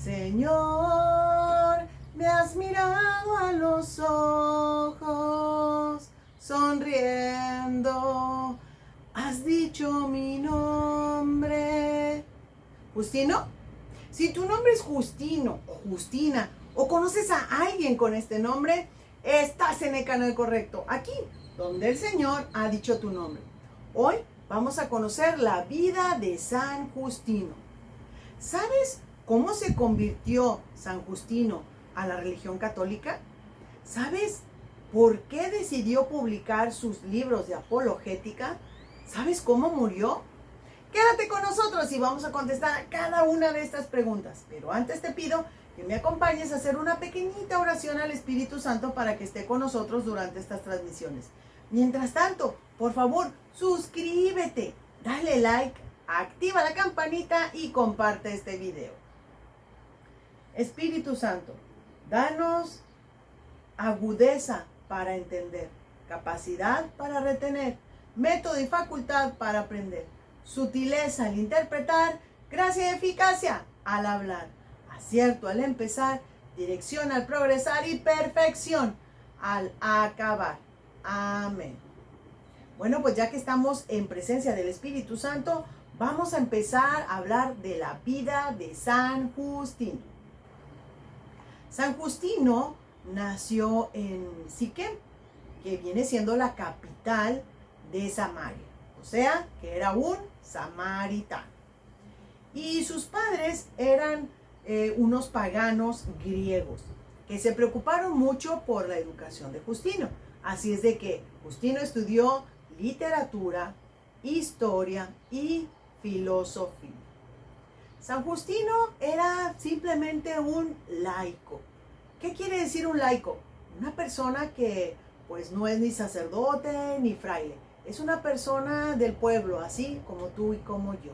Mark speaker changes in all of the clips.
Speaker 1: Señor, me has mirado a los ojos, sonriendo, has dicho mi nombre. ¿Justino? Si tu nombre es Justino o Justina, o conoces a alguien con este nombre, estás en el canal correcto, aquí, donde el Señor ha dicho tu nombre. Hoy vamos a conocer la vida de San Justino. ¿Sabes cómo se convirtió San Justino a la religión católica? ¿Sabes por qué decidió publicar sus libros de apologética? ¿Sabes cómo murió? Quédate con nosotros y vamos a contestar a cada una de estas preguntas. Pero antes te pido que me acompañes a hacer una pequeñita oración al Espíritu Santo para que esté con nosotros durante estas transmisiones. Mientras tanto, por favor, suscríbete, dale like, activa la campanita y comparte este video. Espíritu Santo, danos agudeza para entender, capacidad para retener, método y facultad para aprender, sutileza al interpretar, gracia y eficacia al hablar, acierto al empezar, dirección al progresar y perfección al acabar. Amén. Bueno, pues ya que estamos en presencia del Espíritu Santo, vamos a empezar a hablar de la vida de San Justino. San Justino nació en Siquem, que viene siendo la capital de Samaria, o sea, que era un samaritano. Y sus padres eran unos paganos griegos que se preocuparon mucho por la educación de Justino. Así es de que Justino estudió literatura, historia y filosofía. San Justino era simplemente un laico. ¿Qué quiere decir un laico? Una persona que pues no es ni sacerdote ni fraile. Es una persona del pueblo, así como tú y como yo.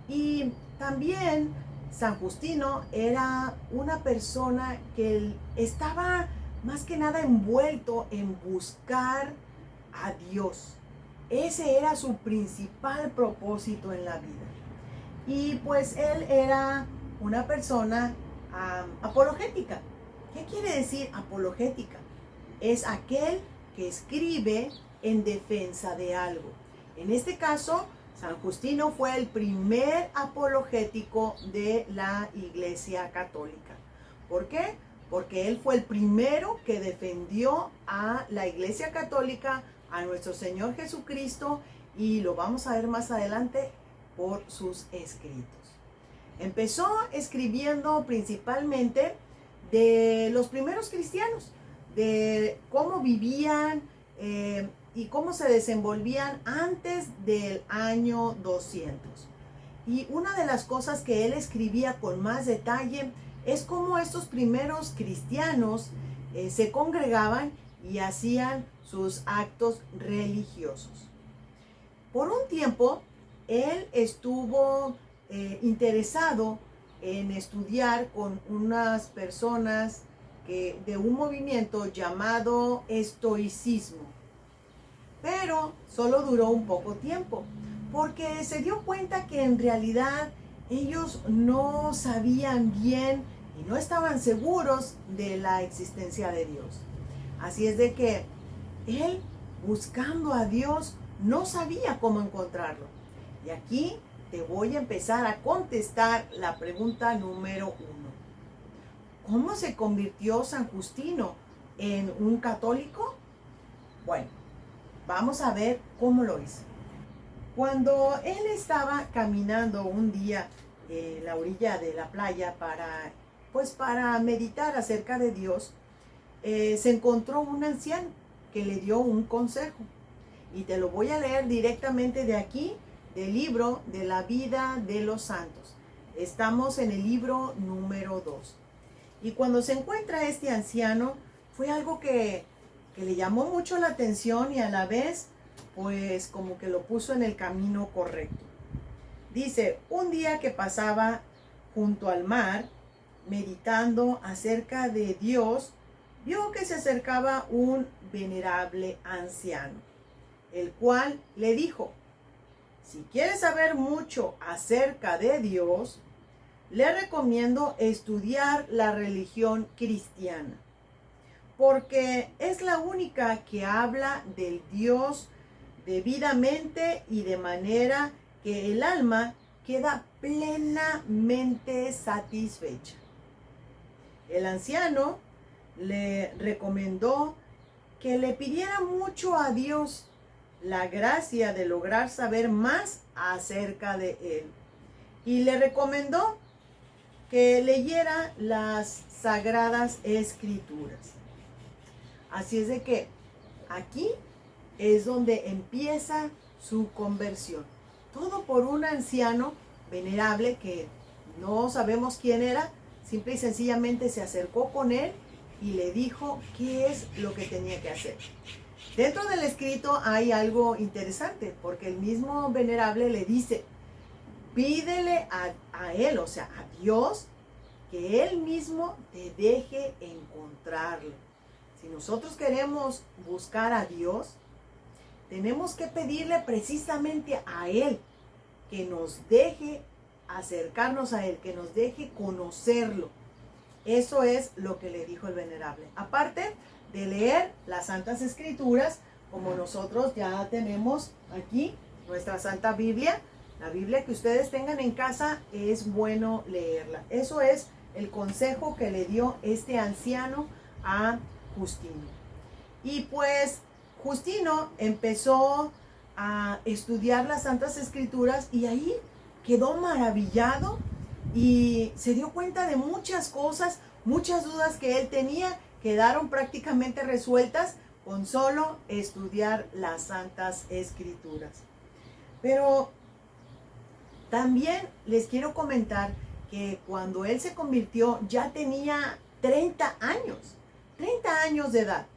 Speaker 1: Y también San Justino era una persona que estaba más que nada envuelto en buscar a Dios. Ese era su principal propósito en la vida. Y pues él era una persona apologética. ¿Qué quiere decir apologética? Es aquel que escribe en defensa de algo. En este caso, San Justino fue el primer apologético de la Iglesia Católica. ¿Por qué? Porque él fue el primero que defendió a la Iglesia Católica, a nuestro Señor Jesucristo, y lo vamos a ver más adelante por sus escritos. Empezó escribiendo principalmente de los primeros cristianos, de cómo vivían y cómo se desenvolvían antes del año 200. Y una de las cosas que él escribía con más detalle es cómo estos primeros cristianos se congregaban y hacían sus actos religiosos. Por un tiempo, él estuvo interesado en estudiar con unas personas de un movimiento llamado estoicismo. Pero solo duró un poco tiempo, porque se dio cuenta que en realidad ellos no sabían bien y no estaban seguros de la existencia de Dios. Así es de que él, buscando a Dios, no sabía cómo encontrarlo. Y aquí te voy a empezar a contestar la pregunta número 1. ¿Cómo se convirtió San Justino en un católico? Bueno, vamos a ver cómo lo hizo. Cuando él estaba caminando un día en la orilla de la playa para meditar acerca de Dios, se encontró un anciano que le dio un consejo. Y te lo voy a leer directamente de aquí, del libro de la vida de los santos. Estamos en el libro número 2. Y cuando se encuentra este anciano, fue algo que le llamó mucho la atención y a la vez, pues como que lo puso en el camino correcto. Dice, un día que pasaba junto al mar, meditando acerca de Dios, vio que se acercaba un venerable anciano, el cual le dijo, si quieres saber mucho acerca de Dios, le recomiendo estudiar la religión cristiana, porque es la única que habla del Dios debidamente y de manera que el alma queda plenamente satisfecha. El anciano le recomendó que le pidiera mucho a Dios la gracia de lograr saber más acerca de él. Y le recomendó que leyera las Sagradas Escrituras. Así es de que aquí es donde empieza su conversión. Todo por un anciano venerable que no sabemos quién era, simple y sencillamente se acercó con él y le dijo qué es lo que tenía que hacer. Dentro del escrito hay algo interesante, porque el mismo venerable le dice, pídele a él, o sea, a Dios, que él mismo te deje encontrarlo. Si nosotros queremos buscar a Dios, tenemos que pedirle precisamente a él que nos deje acercarnos a él, que nos deje conocerlo. Eso es lo que le dijo el venerable. Aparte de leer las Santas Escrituras, como nosotros ya tenemos aquí nuestra Santa Biblia, la Biblia que ustedes tengan en casa, es bueno leerla. Eso es el consejo que le dio este anciano a Justino. Y pues Justino empezó a estudiar las Santas Escrituras y ahí quedó maravillado y se dio cuenta de muchas cosas, muchas dudas que él tenía quedaron prácticamente resueltas con solo estudiar las Santas Escrituras. Pero también les quiero comentar que cuando él se convirtió ya tenía 30 años de edad.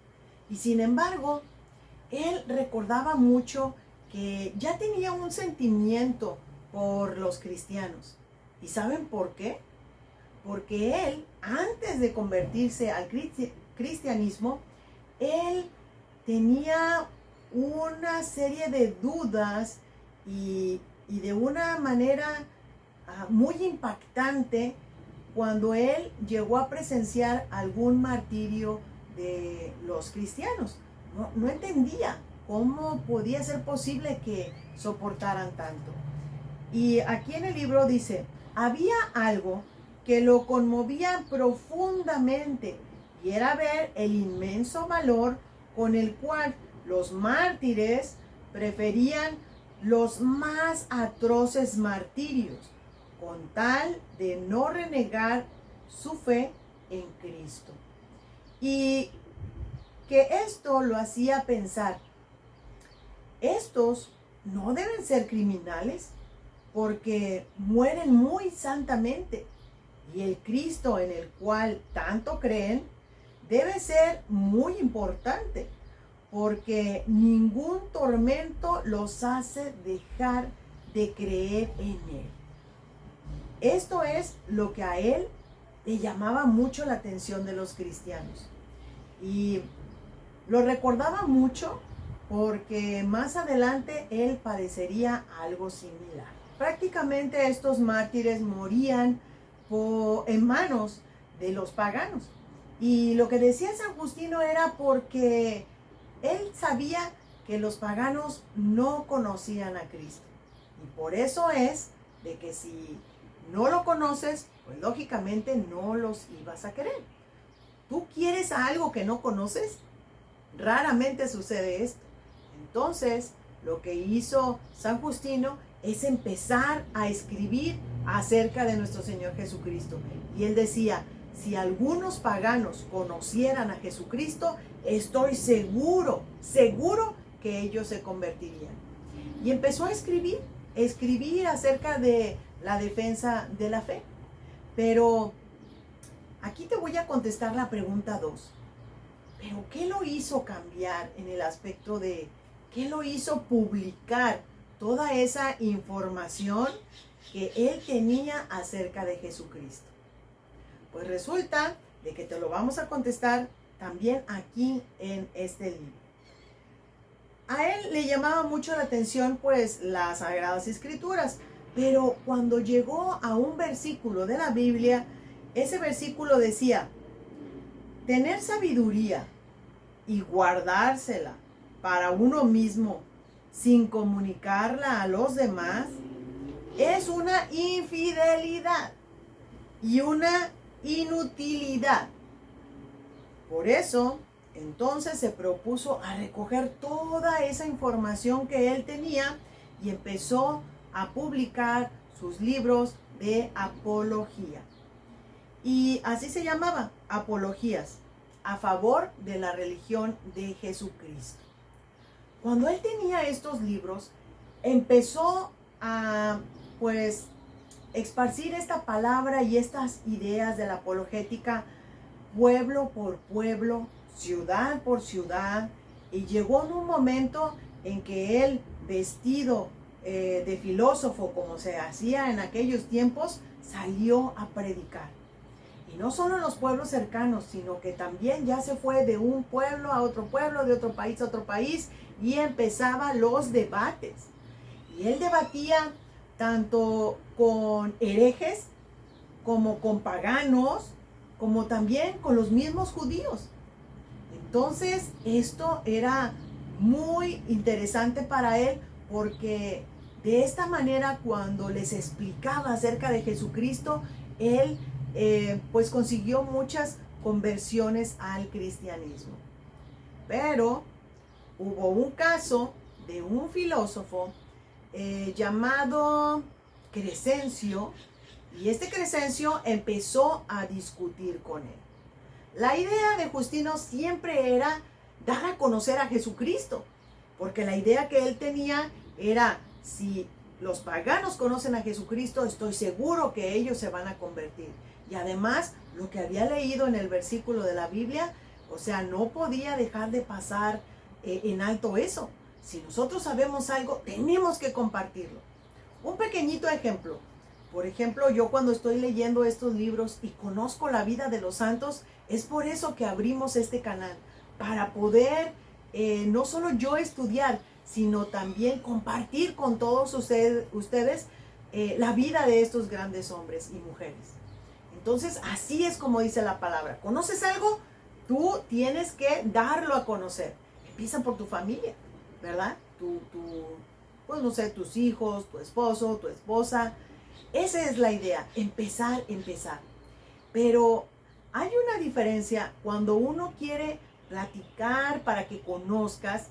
Speaker 1: Y sin embargo, él recordaba mucho que ya tenía un sentimiento por los cristianos. ¿Y saben por qué? Porque él, antes de convertirse al cristianismo, él tenía una serie de dudas y de una manera muy impactante cuando él llegó a presenciar algún martirio de los cristianos. No entendía cómo podía ser posible que soportaran tanto. Y aquí en el libro dice, había algo que lo conmovía profundamente y era ver el inmenso valor con el cual los mártires preferían los más atroces martirios, con tal de no renegar su fe en Cristo. Y que esto lo hacía pensar, estos no deben ser criminales porque mueren muy santamente, y el Cristo en el cual tanto creen debe ser muy importante, porque ningún tormento los hace dejar de creer en Él. Esto es lo que a él le llamaba mucho la atención de los cristianos. Y lo recordaba mucho porque más adelante él padecería algo similar. Prácticamente estos mártires morían en manos de los paganos. Y lo que decía San Justino era porque él sabía que los paganos no conocían a Cristo. Y por eso es de que si no lo conoces, pues lógicamente no los ibas a querer. ¿Tú quieres a algo que no conoces? Raramente sucede esto. Entonces, lo que hizo San Justino es empezar a escribir acerca de nuestro Señor Jesucristo. Y él decía, si algunos paganos conocieran a Jesucristo, estoy seguro que ellos se convertirían. Y empezó a escribir acerca de la defensa de la fe. Pero aquí te voy a contestar la pregunta 2. ¿Pero qué lo hizo cambiar en el aspecto de qué lo hizo publicar toda esa información que él tenía acerca de Jesucristo? Pues resulta de que te lo vamos a contestar también aquí en este libro. A él le llamaba mucho la atención pues las Sagradas Escrituras, Pero cuando llegó a un versículo de la Biblia, ese versículo decía, tener sabiduría y guardársela para uno mismo sin comunicarla a los demás es una infidelidad y una inutilidad. Por eso, entonces se propuso a recoger toda esa información que él tenía y empezó a publicar sus libros de apología. Y así se llamaba, Apologías, a favor de la religión de Jesucristo. Cuando él tenía estos libros, empezó a, pues, esparcir esta palabra y estas ideas de la apologética pueblo por pueblo, ciudad por ciudad, y llegó en un momento en que él, vestido de filósofo como se hacía en aquellos tiempos, salió a predicar. Y no solo en los pueblos cercanos, sino que también ya se fue de un pueblo a otro pueblo, de otro país a otro país, y empezaba los debates. Y él debatía tanto con herejes, como con paganos, como también con los mismos judíos. Entonces, esto era muy interesante para él, porque de esta manera, cuando les explicaba acerca de Jesucristo, él pues consiguió muchas conversiones al cristianismo. Pero hubo un caso de un filósofo llamado Crescencio, y este Crescencio empezó a discutir con él. La idea de Justino siempre era dar a conocer a Jesucristo, porque la idea que él tenía era, si los paganos conocen a Jesucristo, estoy seguro que ellos se van a convertir. Y además, lo que había leído en el versículo de la Biblia, o sea, no podía dejar de pasar en alto eso. Si nosotros sabemos algo, tenemos que compartirlo. Un pequeñito ejemplo. Por ejemplo, yo cuando estoy leyendo estos libros y conozco la vida de los santos, es por eso que abrimos este canal, para poder no solo yo estudiar, sino también compartir con todos ustedes la vida de estos grandes hombres y mujeres. Entonces, así es como dice la palabra. ¿Conoces algo? Tú tienes que darlo a conocer. Empieza por tu familia, ¿verdad? Pues no sé, tus hijos, tu esposo, tu esposa. Esa es la idea, empezar. Pero hay una diferencia cuando uno quiere platicar para que conozcas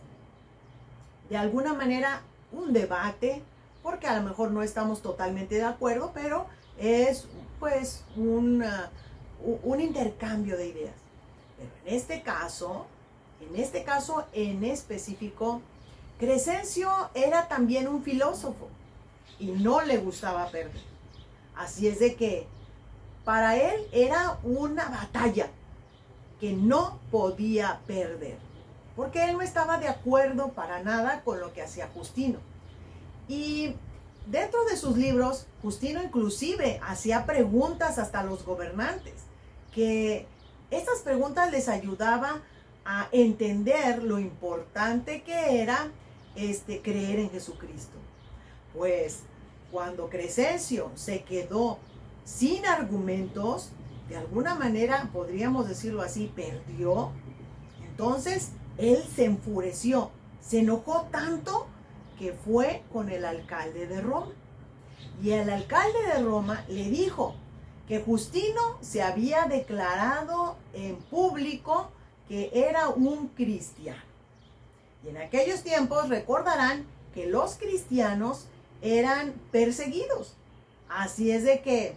Speaker 1: de alguna manera un debate, porque a lo mejor no estamos totalmente de acuerdo, pero es pues un intercambio de ideas. Pero en este caso en específico, Crescencio era también un filósofo y no le gustaba perder. Así es de que para él era una batalla que no podía perder, porque él no estaba de acuerdo para nada con lo que hacía Justino. Y dentro de sus libros, Justino inclusive hacía preguntas hasta a los gobernantes, que estas preguntas les ayudaban a entender lo importante que era creer en Jesucristo. Pues cuando Crescencio se quedó sin argumentos, de alguna manera podríamos decirlo así, perdió. Entonces él se enfureció, se enojó tanto que fue con el alcalde de Roma. Y el alcalde de Roma le dijo que Justino se había declarado en público que era un cristiano. Y en aquellos tiempos recordarán que los cristianos eran perseguidos. Así es de que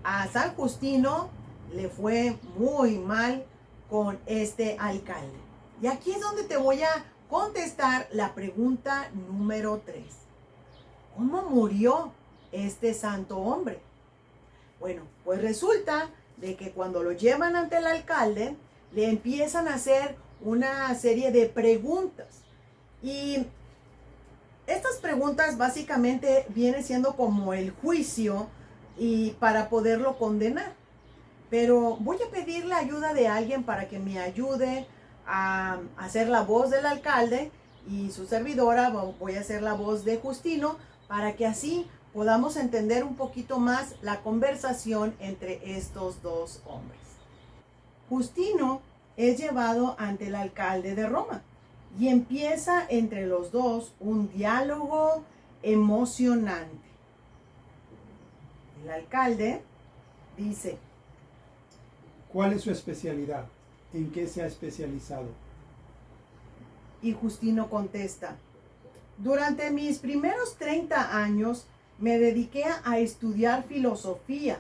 Speaker 1: a San Justino le fue muy mal con este alcalde. Y aquí es donde te voy a contestar la pregunta número 3. ¿Cómo murió este santo hombre? Bueno, pues resulta de que cuando lo llevan ante el alcalde, le empiezan a hacer una serie de preguntas. Y estas preguntas básicamente vienen siendo como el juicio y para poderlo condenar. Pero voy a pedirle ayuda de alguien para que me ayude a hacer la voz del alcalde, y su servidora voy a hacer la voz de Justino, para que así podamos entender un poquito más la conversación entre estos dos hombres. Justino es llevado ante el alcalde de Roma y empieza entre los dos un diálogo emocionante. El alcalde dice:
Speaker 2: ¿Cuál es su especialidad? ¿En qué se ha especializado?
Speaker 1: Y Justino contesta: durante mis primeros 30 años me dediqué a estudiar filosofía,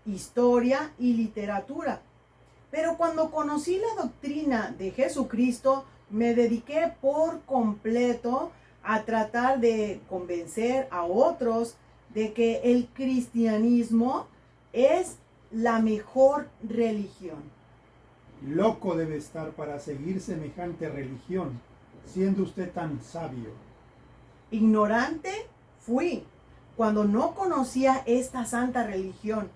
Speaker 1: historia y literatura. Pero cuando conocí la doctrina de Jesucristo, me dediqué por completo a tratar de convencer a otros de que el cristianismo es la mejor religión.
Speaker 2: Loco debe estar para seguir semejante religión, siendo usted tan sabio.
Speaker 1: Ignorante fui cuando no conocía esta santa religión,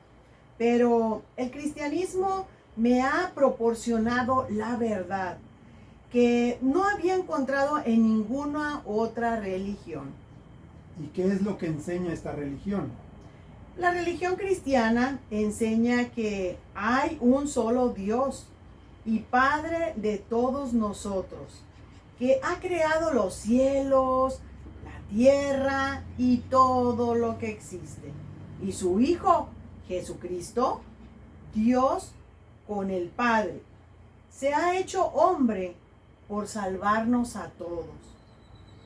Speaker 1: pero el cristianismo me ha proporcionado la verdad que no había encontrado en ninguna otra religión.
Speaker 2: ¿Y qué es lo que enseña esta religión?
Speaker 1: La religión cristiana enseña que hay un solo Dios y Padre de todos nosotros, que ha creado los cielos, la tierra y todo lo que existe. Y su Hijo, Jesucristo, Dios con el Padre, se ha hecho hombre por salvarnos a todos.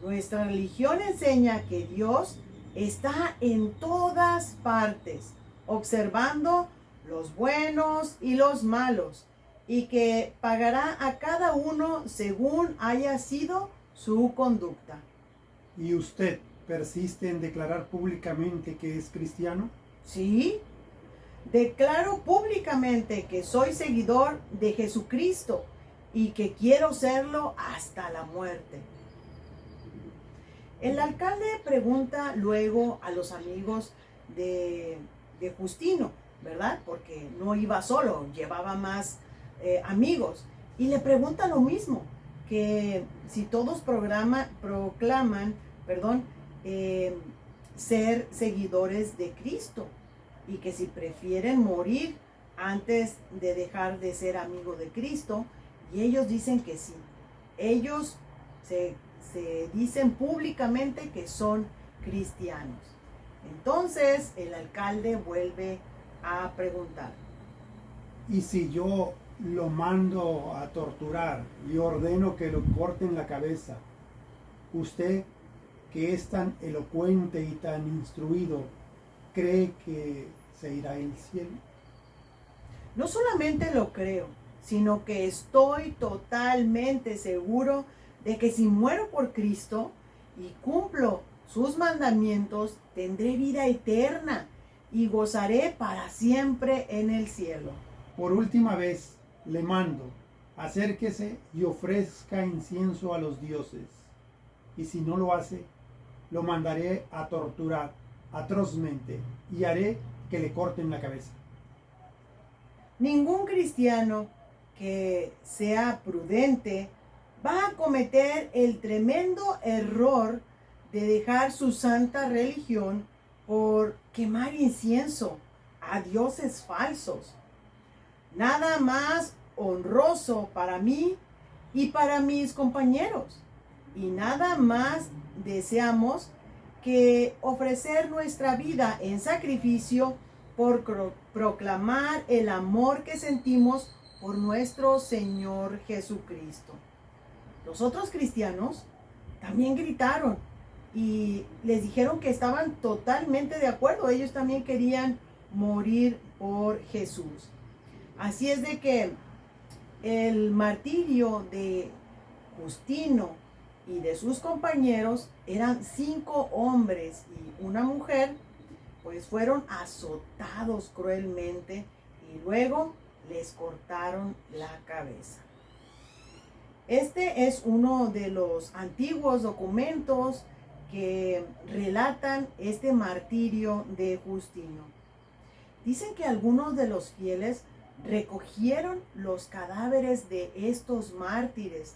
Speaker 1: Nuestra religión enseña que Dios está en todas partes, observando los buenos y los malos, y que pagará a cada uno según haya sido su conducta.
Speaker 2: ¿Y usted persiste en declarar públicamente que es cristiano?
Speaker 1: Sí, declaro públicamente que soy seguidor de Jesucristo y que quiero serlo hasta la muerte. El alcalde pregunta luego a los amigos de Justino, ¿verdad? Porque no iba solo, llevaba más amigos. Y le pregunta lo mismo, que si todos proclaman, ser seguidores de Cristo y que si prefieren morir antes de dejar de ser amigo de Cristo. Y ellos dicen que sí. Ellos se dicen públicamente que son cristianos. Entonces el alcalde vuelve a preguntar:
Speaker 2: ¿Y si yo lo mando a torturar y ordeno que lo corten la cabeza, usted, que es tan elocuente y tan instruido, cree que se irá al cielo?
Speaker 1: No solamente lo creo, sino que estoy totalmente seguro de que si muero por Cristo y cumplo sus mandamientos, tendré vida eterna y gozaré para siempre en el cielo.
Speaker 2: Por última vez le mando, acérquese y ofrezca incienso a los dioses. Y si no lo hace, lo mandaré a torturar atrozmente y haré que le corten la cabeza.
Speaker 1: Ningún cristiano que sea prudente va a cometer el tremendo error de dejar su santa religión por quemar incienso a dioses falsos. Nada más honroso para mí y para mis compañeros. Y nada más deseamos que ofrecer nuestra vida en sacrificio por proclamar el amor que sentimos por nuestro Señor Jesucristo. Los otros cristianos también gritaron y les dijeron que estaban totalmente de acuerdo. Ellos también querían morir por Jesús. Así es de que el martirio de Justino y de sus compañeros eran 5 hombres y una mujer, pues fueron azotados cruelmente y luego les cortaron la cabeza. Este es uno de los antiguos documentos que relatan este martirio de Justino. Dicen que algunos de los fieles recogieron los cadáveres de estos mártires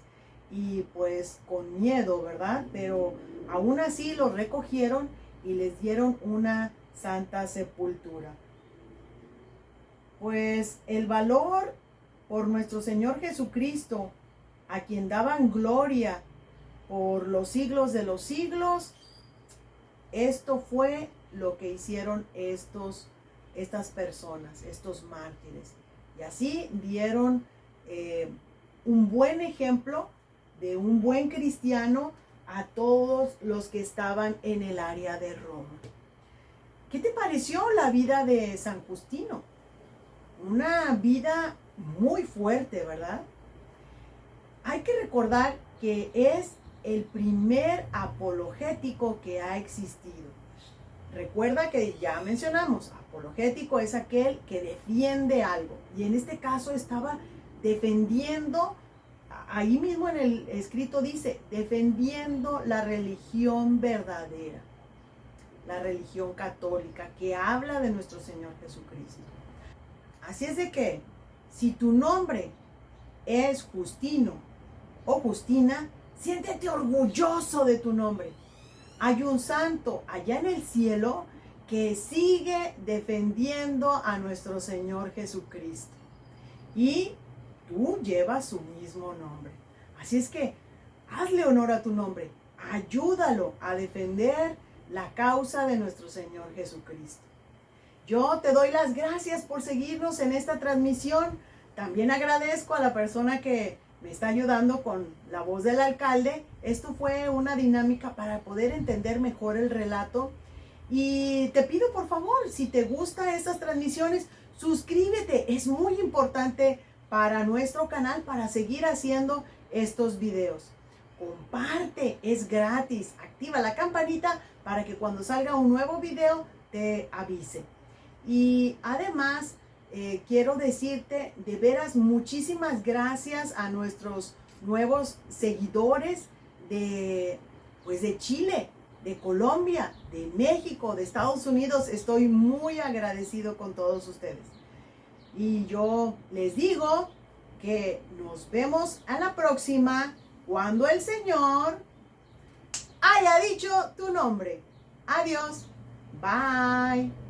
Speaker 1: y pues con miedo, ¿verdad? Pero aún así los recogieron y les dieron una santa sepultura. Pues el valor por nuestro Señor Jesucristo, a quien daban gloria por los siglos de los siglos, esto fue lo que hicieron estas personas, estos mártires. Y así dieron un buen ejemplo de un buen cristiano a todos los que estaban en el área de Roma. ¿Qué te pareció la vida de San Justino? Una vida muy fuerte, ¿verdad? Hay que recordar que es el primer apologético que ha existido. Recuerda que ya mencionamos, apologético es aquel que defiende algo. Y en este caso estaba defendiendo, ahí mismo en el escrito dice, defendiendo la religión verdadera, la religión católica, que habla de nuestro Señor Jesucristo. Así es de que, si tu nombre es Justino o Justina, siéntete orgulloso de tu nombre. Hay un santo allá en el cielo que sigue defendiendo a nuestro Señor Jesucristo. Y tú llevas su mismo nombre. Así es que hazle honor a tu nombre. Ayúdalo a defender la causa de nuestro Señor Jesucristo. Yo te doy las gracias por seguirnos en esta transmisión. También agradezco a la persona que me está ayudando con la voz del alcalde. Esto fue una dinámica para poder entender mejor el relato. Y te pido por favor, si te gustan estas transmisiones, suscríbete. Es muy importante para nuestro canal para seguir haciendo estos videos. Comparte, es gratis. Activa la campanita para que cuando salga un nuevo video te avise. Y además quiero decirte de veras muchísimas gracias a nuestros nuevos seguidores de Chile, de Colombia, de México, de Estados Unidos. Estoy muy agradecido con todos ustedes. Y yo les digo que nos vemos a la próxima cuando el Señor haya dicho tu nombre. Adiós. Bye.